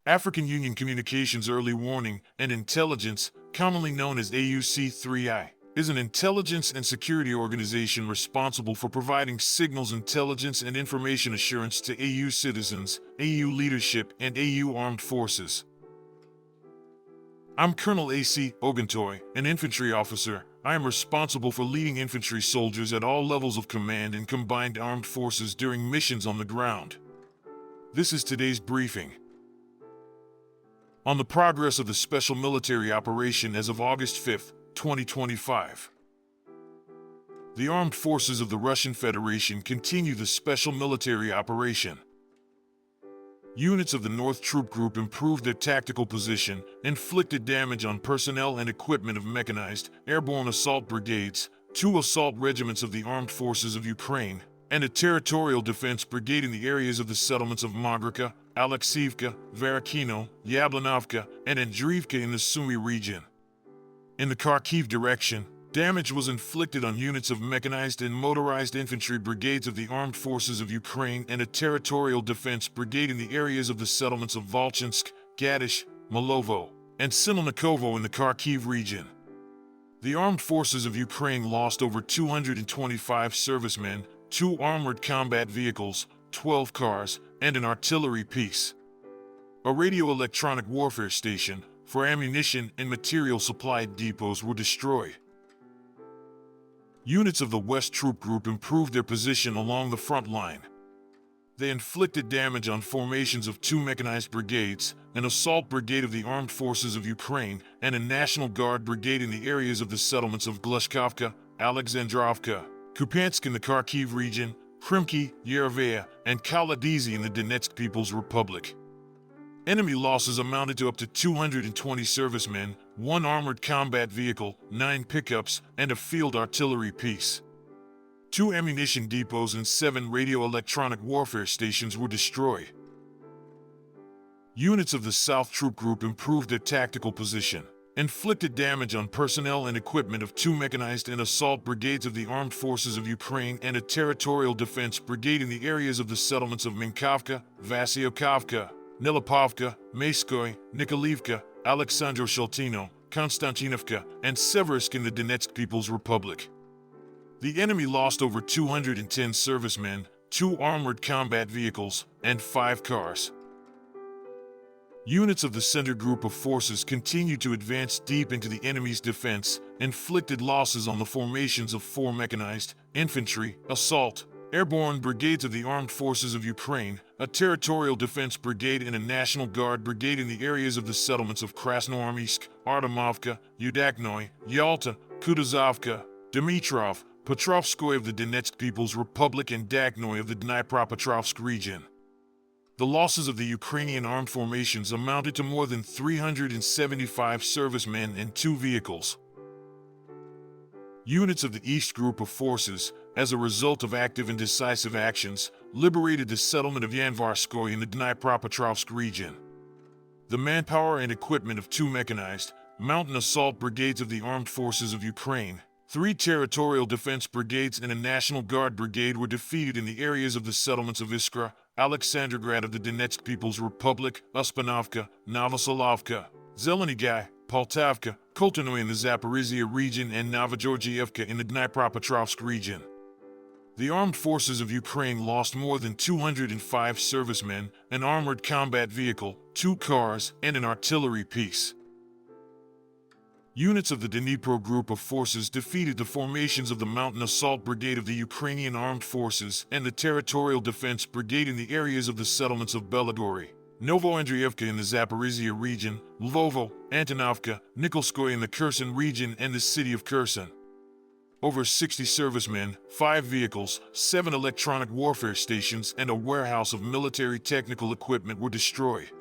African Union Communications Early Warning and Intelligence, commonly known as AUC3I, is an intelligence and security organization responsible for providing signals intelligence and information assurance to AU citizens, AU leadership, and AU armed forces. I'm Colonel A.C. Oguntoye, an infantry officer. I am responsible for leading infantry soldiers at all levels of command in combined armed forces during missions on the ground. This is today's briefing. On the progress of the special military operation as of August 5, 2025. The armed forces of the Russian Federation continue the special military operation. Units of the North Troop Group improved their tactical position, inflicted damage on personnel and equipment of mechanized, airborne assault brigades, 2 assault regiments of the Armed Forces of Ukraine, and a territorial defense brigade in the areas of the settlements of Mogrilka, Alexiivka, Varakino, Yablanovka, and Andriivka in the Sumy region. In the Kharkiv direction, damage was inflicted on units of mechanized and motorized infantry brigades of the Armed Forces of Ukraine and a territorial defense brigade in the areas of the settlements of Volchansk, Gadish, Melovoe, and Sinelnikovo in the Kharkiv region. The Armed Forces of Ukraine lost over 225 servicemen, 2 armored combat vehicles, 12 cars, and an artillery piece. A radio-electronic warfare station for ammunition and material supply depots were destroyed. Units of the West Troop Group improved their position along the front line. They inflicted damage on formations of 2 mechanized brigades, an assault brigade of the Armed Forces of Ukraine, and a National Guard brigade in the areas of the settlements of Glushkovka, Alexandrovka, Kupiansk in the Kharkiv region, Krymki, Yerevan, and Kaladizi in the Donetsk People's Republic. Enemy losses amounted to up to 220 servicemen, 1 armored combat vehicle, 9 pickups, and a field artillery piece. 2 ammunition depots and 7 radio-electronic warfare stations were destroyed. Units of the South Troop Group improved their tactical position, inflicted damage on personnel and equipment of 2 mechanized and assault brigades of the Armed Forces of Ukraine and a territorial defense brigade in the areas of the settlements of Minkovka, Vasyokavka, Nilipovka, Mayskoye, Nikolaivka, Alexandro-Sheltino, Konstantinovka, and Seversk in the Donetsk People's Republic. The enemy lost over 210 servicemen, 2 armored combat vehicles, and 5 cars. Units of the Center Group of Forces continued to advance deep into the enemy's defense, inflicted losses on the formations of 4 mechanized, infantry, assault, airborne brigades of the Armed Forces of Ukraine, a territorial defense brigade and a National Guard brigade in the areas of the settlements of Krasnoarmeysk, Artemovka, Yudaknoye, Yalta, Kutuzovka, Dmitrov, Petrovskoye of the Donetsk People's Republic and Daknoye of the Dnipropetrovsk region. The losses of the Ukrainian armed formations amounted to more than 375 servicemen and 2 vehicles. Units of the East Group of Forces, as a result of active and decisive actions, liberated the settlement of Yanvarskoye in the Dnipropetrovsk region. The manpower and equipment of 2 mechanized, mountain assault brigades of the Armed Forces of Ukraine, 3 territorial defense brigades and a National Guard brigade were defeated in the areas of the settlements of Iskra, Alexandrograd of the Donetsk People's Republic, Uspanovka, Novosolovka, Zelenigai, Poltavka, Koltanoy in the Zaporizhia region and Novogeorgievka in the Dnipropetrovsk region. The Armed Forces of Ukraine lost more than 205 servicemen, an armored combat vehicle, 2 cars, and an artillery piece. Units of the Dnipro Group of Forces defeated the formations of the Mountain Assault Brigade of the Ukrainian Armed Forces and the Territorial Defense Brigade in the areas of the settlements of Belogorye, Novoandriivka in the Zaporizhia region, Lvovo, Antonovka, Nikolskoye in the Kherson region and the city of Kherson. Over 60 servicemen, 5 vehicles, 7 electronic warfare stations and a warehouse of military technical equipment were destroyed.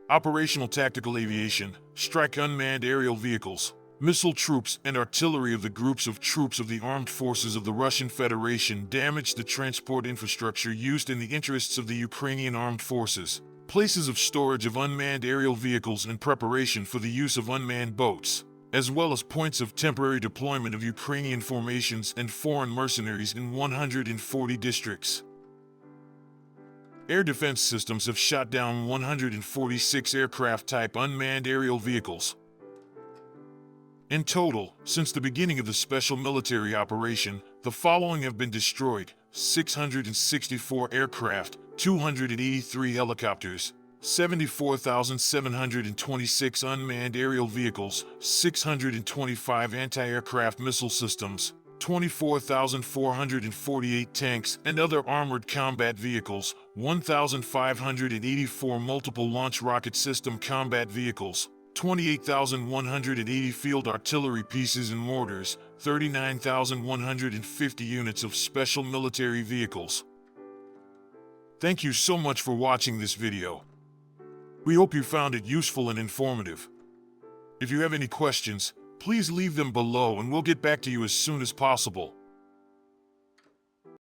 Operational tactical aviation, strike unmanned aerial vehicles, missile troops and artillery of the groups of troops of the Armed Forces of the Russian Federation damaged the transport infrastructure used in the interests of the Ukrainian Armed Forces, places of storage of unmanned aerial vehicles in preparation for the use of unmanned boats, as well as points of temporary deployment of Ukrainian formations and foreign mercenaries in 140 districts. Air defense systems have shot down 146 aircraft-type unmanned aerial vehicles. In total, since the beginning of the special military operation, the following have been destroyed: 664 aircraft, 283 helicopters, 74,726 unmanned aerial vehicles, 625 anti-aircraft missile systems, 24,448 tanks and other armored combat vehicles, 1,584 multiple launch rocket system combat vehicles, 28,180 field artillery pieces and mortars, 39,150 units of special military vehicles. Thank you so much for watching this video. We hope you found it useful and informative. If you have any questions, please leave them below and we'll get back to you as soon as possible.